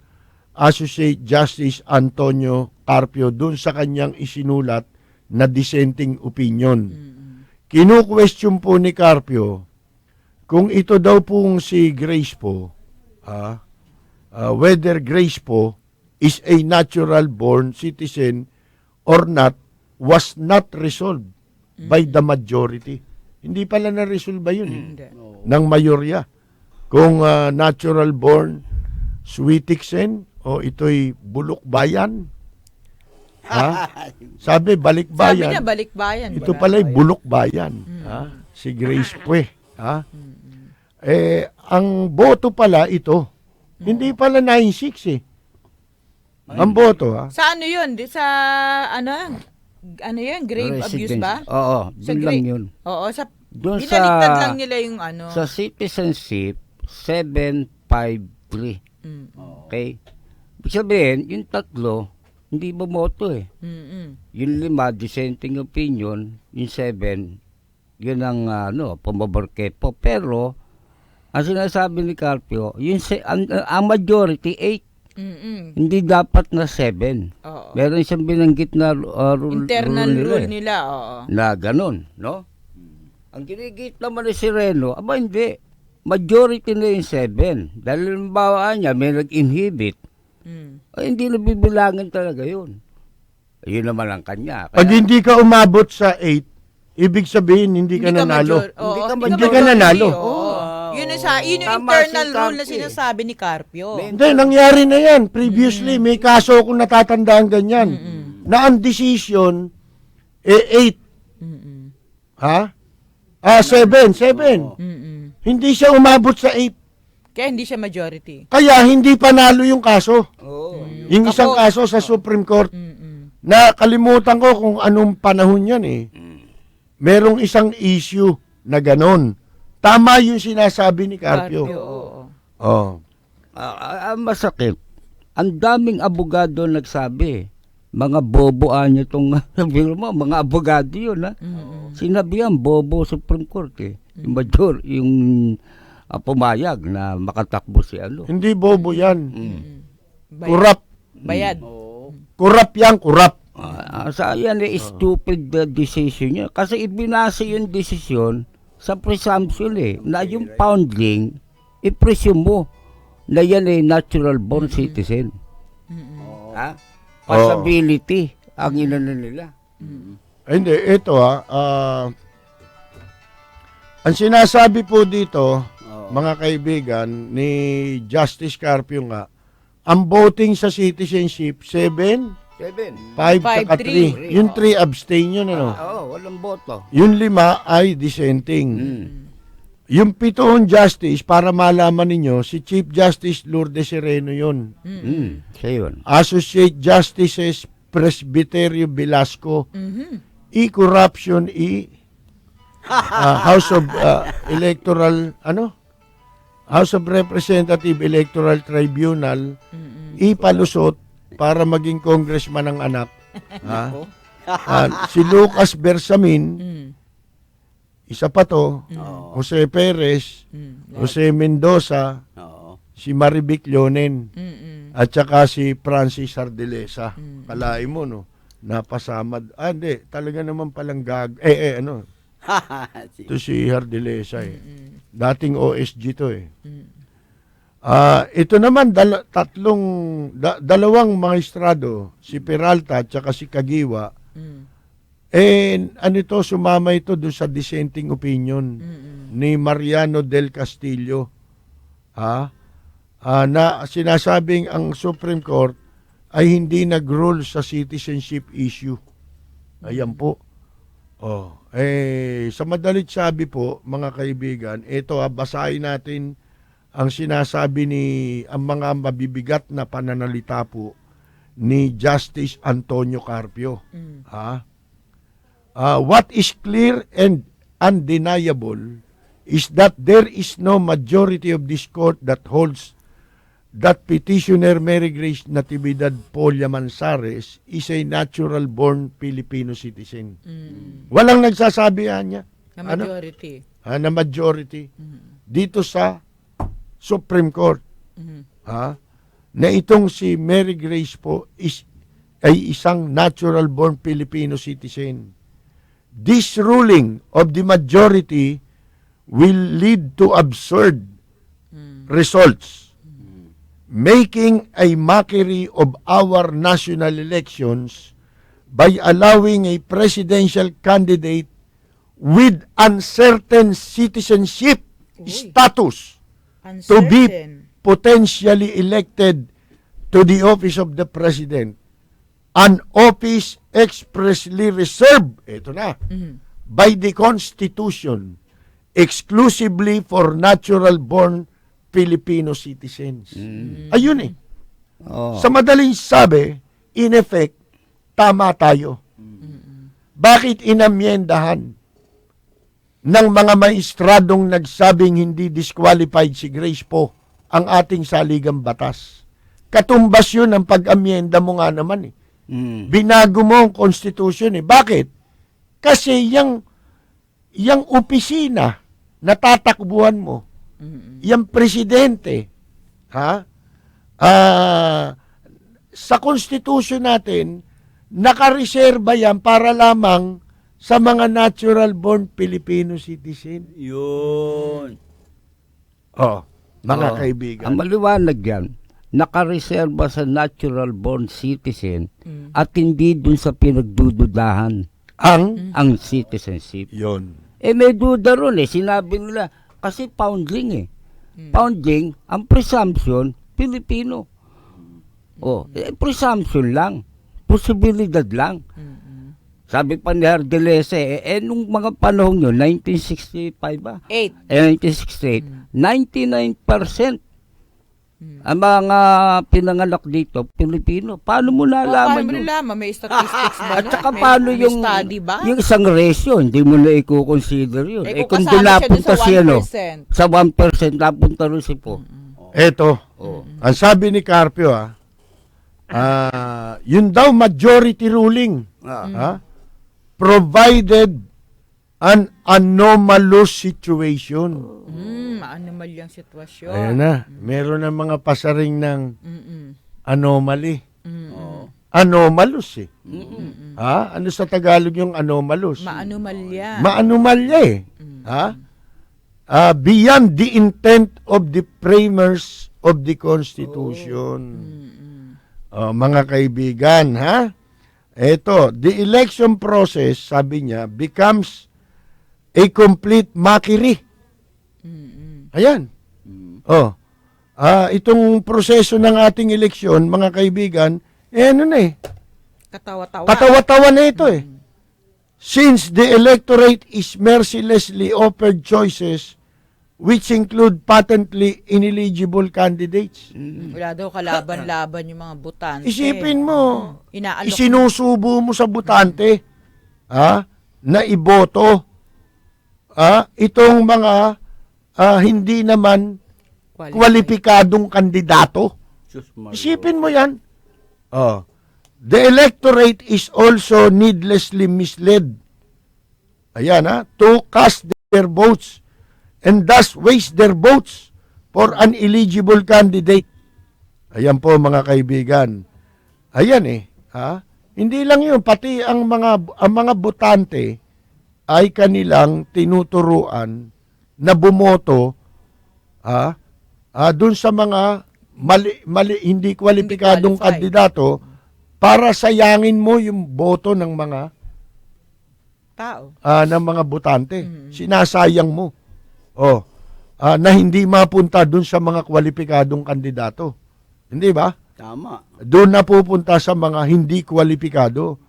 Associate Justice Antonio Carpio dun sa kanyang isinulat na dissenting opinion. Kinu-question po ni Carpio kung ito daw pong si Grace po, whether Grace po is a natural born citizen or not, was not resolved by the majority. Hindi pala na-resolve ba yun? Ng mayorya. Kung natural born Switiksen o ito'y bulok bayan. Sabi balikbayan. Sabi niya balikbayan. Ito pala'y bulok bayan. Si Grace Pue. Ang boto pala ito. Hindi pala 9-6 Ang boto Sa ano yun? Sa ano yun? Grave abuse ba? Oo, doon lang yun. Oo, Doon binaliktad lang nila yung ano. Sa citizenship, 753. Okay? Ibig sabihin, yung 3, hindi bumoto Yung 5, dissenting opinion. Yung 7, yun ang pumabor po. Pero, ang sinasabi ni Carpio, ang majority, 8. Hindi dapat na 7. Meron siyang binanggit na internal rule nila. Na ganun, no? Ang ginigit naman ni Sereno, hindi. Majority na yung 7. Dahil halimbawa niya, may nag-inhibit. Hindi nabibilangan talaga yun. Yun naman ang kanya. Pag hindi ka umabot sa 8, ibig sabihin hindi ka nanalo. Hindi ka nanalo. Yun yung internal rule na sinasabi ni Carpio. Hindi, nangyari na yan. Previously, may kaso akong natatandaan ganyan. Na ang decision, 8. 7. Hindi siya umabot sa 8. Kaya hindi siya majority. Kaya hindi panalo yung kaso. Yung isang kaso sa Supreme Court. Na kalimutan ko kung anong panahon yan Merong isang issue na ganon. Tama yung sinasabi ni Carpio. Masakit. Ang daming abogado nagsabi. Mga bobo niya itong mga abogado yun. Sinabi yan, bobo Supreme Court Yung major, yung pumayag na makatakbo si Hindi bobo yan. Kurap. Bayad. Kurap yan, kurap. Sa yan stupid decision niya. Kasi ibinasa yung decision sa presumption na yung founding, i-presume mo na yan ay natural born citizen. Possibility ang inano nila. Hindi, ito ang sinasabi po dito, mga kaibigan, ni Justice Carpio ang voting sa citizenship, 7, 5, 3. Yung 3 abstain yun, walang boto. Yung 5 ay dissenting. Yung 7 justice, para malaman ninyo, si Chief Justice Lourdes Sereno yun. Siya yun. Associate Justices Presbyterio Velasco, E-Corruption, House of Electoral, House of Representative Electoral Tribunal, E-Palusot, para maging congressman ng anak. Si Lucas Bersamin, isa pa to, Jose Perez, Jose Mendoza, si Marivic Leonen, at saka si Francis Ardilesa. Kalain mo, napasamad. Hindi, talaga naman palang Ito si Ardilesa Dating OSG to Ito naman, dalawang maestrado, si Peralta at saka si Kagiwa, sumama ito doon sa dissenting opinion ni Mariano del Castillo. Na sinasabing ang Supreme Court ay hindi nag-rule sa citizenship issue. Ayan po. Sa madalit sabi po, mga kaibigan, ito basahin natin ang sinasabi ang mga mabibigat na pananalita po ni Justice Antonio Carpio. What is clear and undeniable is that there is no majority of this court that holds that petitioner Mary Grace Natividad Polla Manzares is a natural-born Filipino citizen. Walang nagsasabi niya. Na majority. Na majority. Dito sa Supreme Court. Na itong si Mary Grace po ay isang natural-born Filipino citizen. This ruling of the majority will lead to absurd results, making a mockery of our national elections by allowing a presidential candidate with uncertain citizenship status to be potentially elected to the office of the president, an office expressly reserved, by the Constitution, exclusively for natural-born Filipino citizens. Ayun Sa madaling sabi, in effect, tama tayo. Bakit inamyendahan ng mga maestradong nagsabing hindi disqualified si Grace po ang ating saligang batas? Katumbas yun ang pag-amyenda mo nga naman Binago mo ang Constitution Bakit? Kasi yung opisina na tatakbuhan mo, yung presidente, sa Constitution natin, nakareserba yan para lamang sa mga natural-born Filipino citizen. Yun. Mga kaibigan. Ang maliwanag yan, nakareserba sa natural-born citizen at hindi dun sa pinagdududahan ang citizenship. Yun. May duda ron Sinabi nila, kasi foundling Foundling, ang presumption, Pilipino. Presumption lang. Posibilidad lang. Sabi pa ni Ardelese, nung mga panahon yun, 1965 ba? 1968, 99% ang mga pinanganak dito, Pilipino. Paano mo nalaman yun? May statistics ba? At saka paano yung isang ratio, hindi mo na i-consider yun. Kung doon napunta siya, sa 1%, napunta rin si po. Eto, ang sabi ni Carpio, yun daw majority ruling, provided an anomalous situation. Anomalyang sitwasyon. Ayan na. Meron na mga pasaring ng anomaly. Anomalous Ano sa Tagalog yung anomalous? Maanomalya. Maanomalya beyond the intent of the framers of the Constitution. Mga kaibigan, Ito, the election process, sabi niya, becomes a complete mockery. Ayan. Itong proseso ng ating eleksyon, mga kaibigan, Katawa-tawa. Katawa-tawa na ito Since the electorate is mercilessly offered choices which include patently ineligible candidates. Wala daw kalaban-laban yung mga butante. Isipin mo, isinusubo mo sa butante na iboto itong mga hindi naman kwalipikadong kandidato. Isipin mo yan. The electorate is also needlessly misled. Ayan to cast their votes and thus waste their votes for an eligible candidate. Ayan po mga kaibigan. Ayan Hindi lang yun, pati ang mga botante ay kanilang tinuturuan na bumoto dun sa mga hindi kwalipikadong kandidato para sayangin mo yung boto ng mga tao, ng mga botante. Sinasayang mo. Na hindi mapunta dun sa mga kwalipikadong kandidato. Hindi ba? Tama. Doon na pupunta sa mga hindi kwalipikado.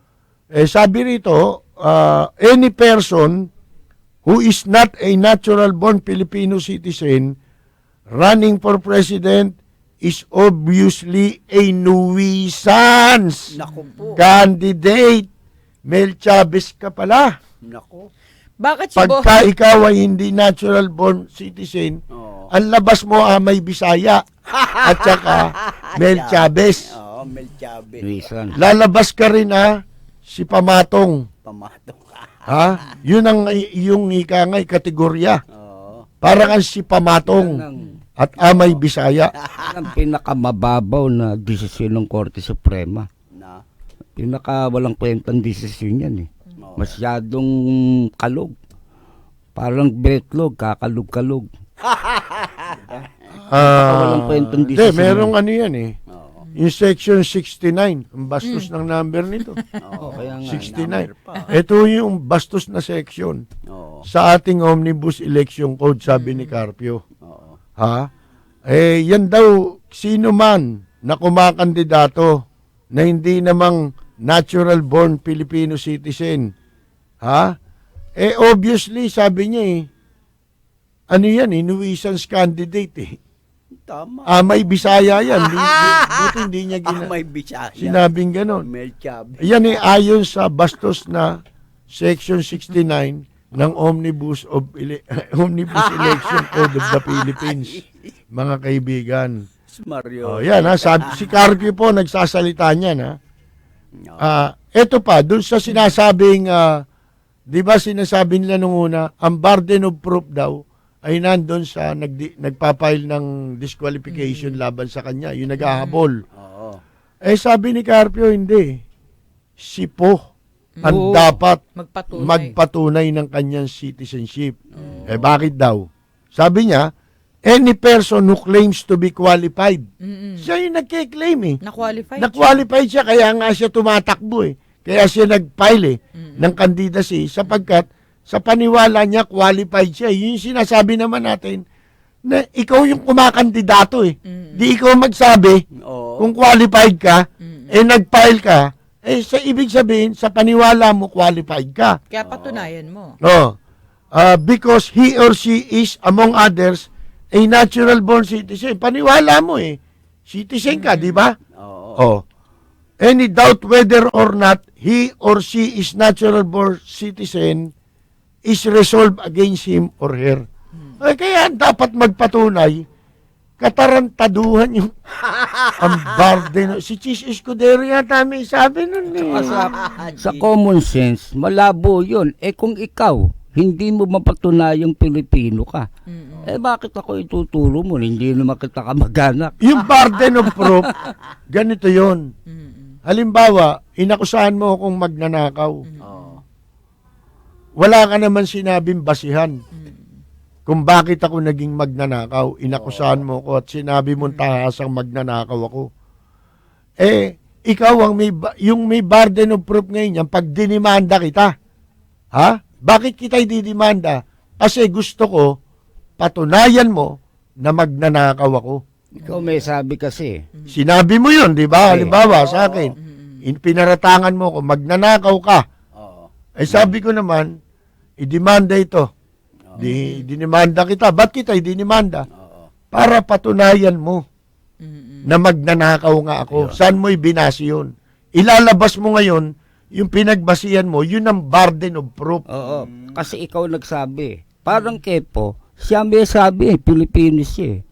Sabi rito, any person who is not a natural-born Filipino citizen running for president is obviously a nuisance Naku po. candidate. Mel Chavez ka pala. Naku. Bakit si Pagka ikaw ay hindi natural-born citizen, ang labas mo may Bisaya at saka Mel Chavez. Oo, Mel Chavez. Lalabas ka rin si Pamatong. Pamatong. Yun ang yung ika nga'y kategorya. Parang ang si Pamatong at may Bisaya. Ang pinakamababaw na desisyon ng Korte Suprema. Walang kwentang desisyon yan eh. Masyadong kalog. Parang betlog, kakalog-kalog. Walang kwentang desisyon. Merong ano yan eh. Yung section 69, ang bastos ng number nito. Kaya nga, 69. Ito yung bastos na section sa ating Omnibus Election Code, sabi ni Carpio. Yan daw, sino man na kumakandidato na hindi namang natural-born Filipino citizen, obviously, sabi niya ano yan nuisance candidate Tama. May Bisaya yan. Buti hindi niya May Bisaya. sinabing ganon. Mel Chavez. Yan ayon sa bastos na Section 69 ng Omnibus Election Code of the Philippines. Mga kaibigan. Mario. Yan si Carpio po nagsasalita niyan ito pa, dun sa sinasabing, di ba sinasabi nila nung una, ang burden of proof daw ay nandun sa nagpapile ng disqualification laban sa kanya, yung naghahabol. Sabi ni Carpio, hindi. Si Po ang dapat magpatunay ng kanyang citizenship. Bakit daw? Sabi niya, any person who claims to be qualified. Siya yung nagke-claim Na-qualified siya, kaya nga siya tumatakbo Kaya siya nag-file ng candidacy sapagkat sa paniwala niya, qualified siya. Yun yung sinasabi naman natin na ikaw yung kumakandidato Di ikaw magsabi kung qualified ka, nag-file ka, sa ibig sabihin, sa paniwala mo, qualified ka. Kaya patunayan mo. Because he or she is, among others, a natural-born citizen. Paniwala mo Citizen ka, di ba? Any doubt whether or not he or she is natural-born citizen is resolved against him or her. Kaya dapat magpatunay, katarantaduhan yung ang barde. Si Chis Escudero yata may sabi nun Sa common sense, malabo yun. Kung ikaw, hindi mo mapatunayang Pilipino ka, bakit ako ituturo mo? Hindi naman kita kamag-anak. Yung burden of proof, ganito yun. Halimbawa, inakusahan mo akong magnanakaw. Wala ka naman sinabing basihan kung bakit ako naging magnanakaw. Inakusahan mo ko at sinabi mong tahasang magnanakaw ako. Ikaw yung may burden of proof ngayon yan, pag dinimanda kita. Bakit kita ididimanda? Kasi gusto ko, patunayan mo na magnanakaw ako. Ikaw may sabi kasi. Sinabi mo yun, di ba? Halimbawa sa akin, pinaratangan mo ko, magnanakaw ka. Sabi ko naman, idemanda ito. Dinimanda kita. Ba't kita idinimanda? Para patunayan mo na magnanakaw nga ako. Saan mo ibinasi yun? Ilalabas mo ngayon, yung pinagbasihan mo, yun ang burden of proof. Kasi ikaw nagsabi. Parang Kepo, siya may sabi, Pilipino siya.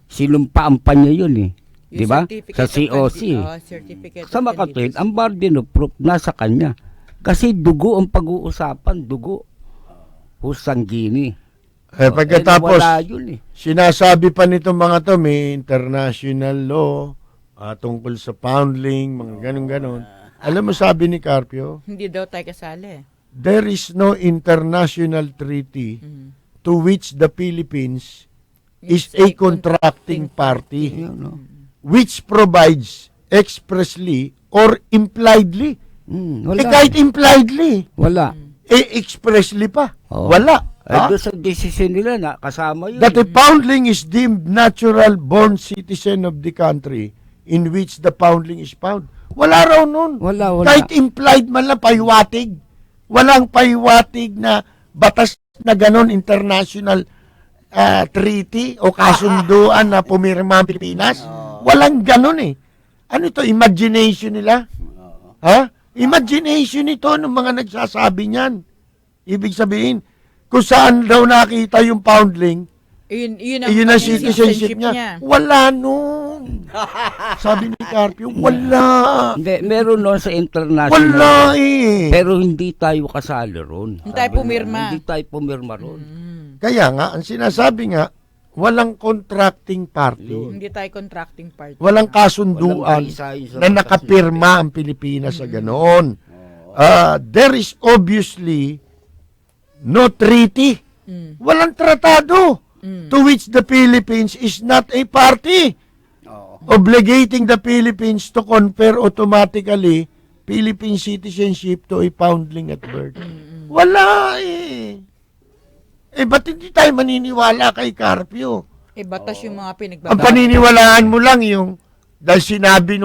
Sinumpaan pa niya yun Di ba? Sa COC. Sa Makatwid, ang burden of proof nasa kanya. Kasi dugo ang pag-uusapan, dugo. Husanggini. Pagkatapos, sinasabi pa nitong mga to, may international law, tungkol sa foundling, mga ganun-ganon. Alam mo sabi ni Carpio? Hindi daw tayo kasali. There is no international treaty to which the Philippines is a contracting party which provides expressly or impliedly. Kahit impliedly. Wala. Expressly pa. Oo. Wala. Doon sa decision nila na kasama yun. That a foundling is deemed natural born citizen of the country in which the foundling is found. Wala raw nun. Wala. Kahit implied man lang, pahiwatig. Walang pahiwatig na batas na ganon, international treaty o kasunduan na pumirma ang Pilipinas. Walang ganon eh. Ano ito? Imagination nila? Ha? Imagination ito ng mga nagsasabi niyan. Ibig sabihin, kung saan daw nakita yung foundling, yun ang citizenship niya. Wala nun. Sabi ni Carpio, wala. Hindi, meron nun sa international. Wala eh. Pero hindi tayo kasali ron. Hindi tayo pumirma. Hindi tayo pumirma ron. Kaya nga, ang sinasabi nga, walang contracting party. Hindi tayo contracting party. Walang kasunduan na nakapirma ang Pilipinas sa ganoon. There is obviously no treaty. Walang tratado to which the Philippines is not a party. Obligating the Philippines to confer automatically Philippine citizenship to a foundling at birth. Wala eh. Ba't hindi tayo maniniwala kay Carpio? Batas yung mga pinagbabawal. Ang paniniwalaan mo lang yung, dahil sinabi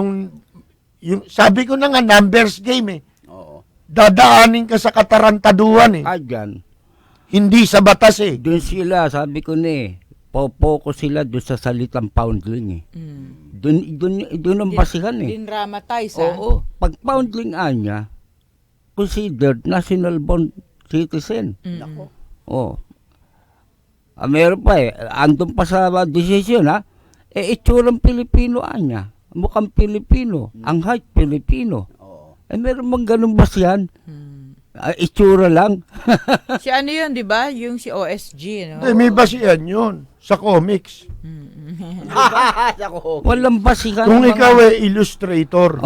sabi ko na nga, numbers game eh. Dadaanin ka sa katarantaduan eh. Dyan. Hindi sa batas eh. Doon sila, sabi ko na po-focus sila doon sa salitang foundling eh. Doon ang basihan eh. Dinramatize Oo. Pag foundling niya, considered national born citizen. Oo. Meron pa eh. Andun pa sa decision ha. Itsurang Pilipino niya. Mukhang Pilipino. Ang height Pilipino. Meron bang ganun ba siyan? Itsura lang. Si ano yun, di ba? Yung si OSG, no? May basihan yun. Sa comics. Walang basihan. Kung ikaw ay illustrator,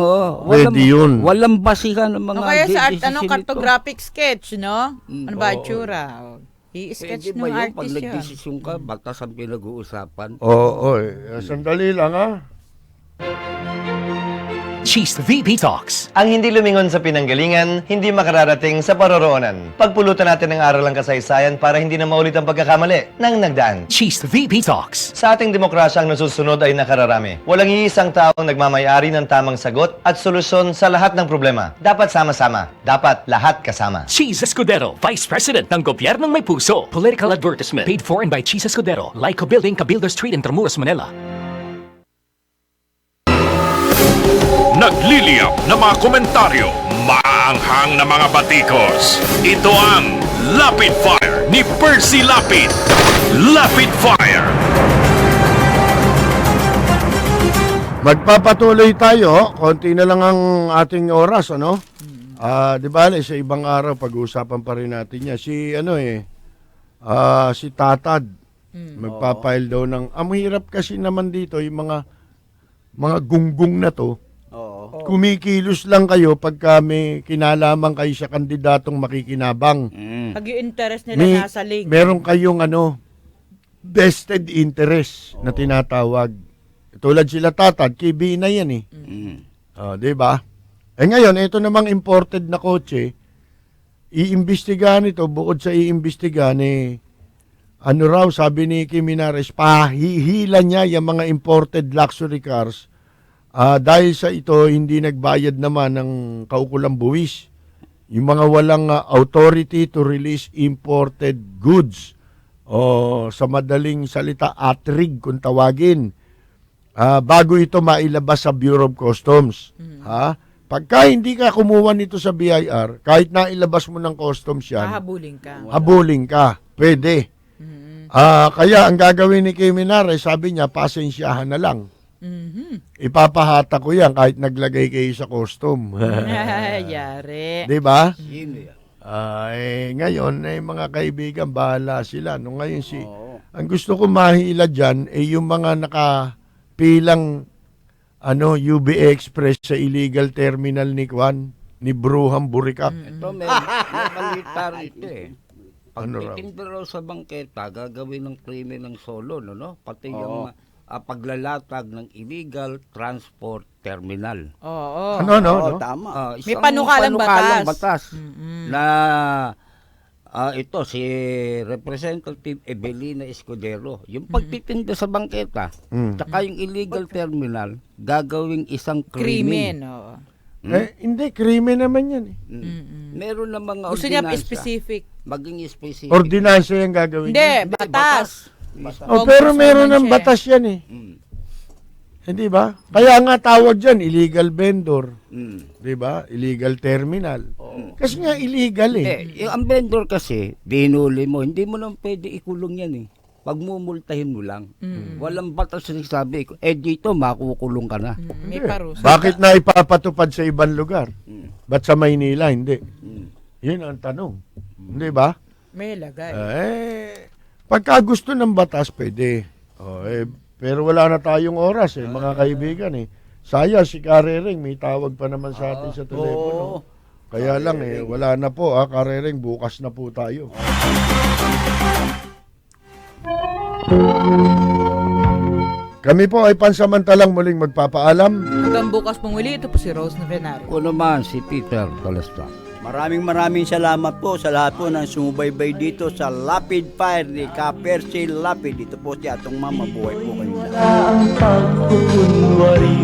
pwede yun. Walang basihan ng mga kaya sa cartographic sketch, no? Ano ba itsura? I-sketch ng artist pag yun. nagdesisyon ka, batas ang pinag-uusapan. Oo. Sandali lang ha. Cheese VP Talks. Ang hindi lumingon sa pinanggalingan, hindi makararating sa paroroonan. Pagpulutan natin ng aral ng kasaysayan para hindi na maulit ang pagkakamali ng nagdaan. Cheese VP Talks. Sa ating demokrasya, ang nasusunod ay nakararami. Walang iisang taong nagmamayari ng tamang sagot at solusyon sa lahat ng problema. Dapat sama-sama. Dapat lahat kasama. Cheese Escudero, Vice President ng Gobyernong May Puso. Political advertisement paid for and by Cheese Escudero, Lyco Building, Cabildo Street, Intramuros, Manila. Nagliliyap na mga komentaryo, maanghang na mga batikos. Ito ang Lapid Fire ni Percy Lapid. Lapid Fire. Magpapatuloy tayo. Konti na lang ang ating oras, ano? Di ba, sa ibang araw, pag-uusapan pa rin natin niya. Si Tatad. Magpapile daw ng... Ang hirap kasi naman dito, yung mga gunggong na to. Kumikilos lang kayo pagka may kinalaman kayo sa kandidatong makikinabang. Pag yung interest nila nasa link. Meron kayong vested interest na tinatawag. Tulad sila Tatad, KB na yan eh. Di ba? Ngayon, ito namang imported na kotse, iimbestigahan ito, bukod sa iimbestigahan raw, sabi ni Kim Minares, pahihila niya yung mga imported luxury cars. Dahil sa ito, hindi nagbayad naman ng kaukulang buwis. Yung mga walang authority to release imported goods. Sa madaling salita, ATRIG kung tawagin. Bago ito mailabas sa Bureau of Customs. Pagka hindi ka kumuha nito sa BIR, kahit nailabas mo ng customs yan, habuling ka. Pwede. Kaya ang gagawin ni Kim Minares, sabi niya, pasensyahan na lang. Ipapahata ko yan kahit naglagay kayo sa custom. Yari. Diba? Ngayon, mga kaibigan, bahala sila. Ngayon ang gusto ko mahila dyan, yung mga nakapilang UB Express sa illegal terminal ni Bruham Burikak. Ito, may balita rito Pag Ano raw? titinda raw sa bangketa, gagawin ng krimen ng solo, no? Pati Oo. yung paglalatag ng illegal transport terminal. Oo. Ano, no? Oo, no? tama. May panukalang batas Mm-mm. na ito si Representative Evelina Escudero. Yung pagtitinda sa bangketa, tsaka yung illegal terminal, gagawing isang Krimen. krimen. Oo. Hindi, krimen naman yan eh. Meron na mga Gusto niya ordinansa. specific. Maging specific. Ordinansa yung gagawin Hindi, niya. batas. Oh, pero meron ng batas yan eh. Hindi ba? Kaya nga tawag dyan, illegal vendor. Di ba? Illegal terminal. Kasi nga illegal eh. Yung ang vendor kasi, dinuli mo, hindi mo lang pwede ikulong yan eh. Pagmumultahin mo lang. Walang batas na sabi ko, dito makukulong ka na. May parusa. Bakit na ipapatupad sa ibang lugar? Ba't sa Maynila hindi? Yun ang tanong. Hindi ba? May lagay. Pagka gusto ng batas, pwede. Pero wala na tayong oras mga kaibigan eh. Sayang si Karering, may tawag pa naman sa atin sa telepono. Kaya lang wala na po Karering, bukas na po tayo. Kami po ay pansamantalang muling magpapaalam. Hanggang bukas pong muli, ito po si Rose Novenario. Ako naman si Peter Calasta. Maraming salamat po sa lahat po ng sumubaybay dito sa Lapid Fire ni Ka Percy Lapid. Dito po si atong mama, buhay po kayo. Ang pagkukunwari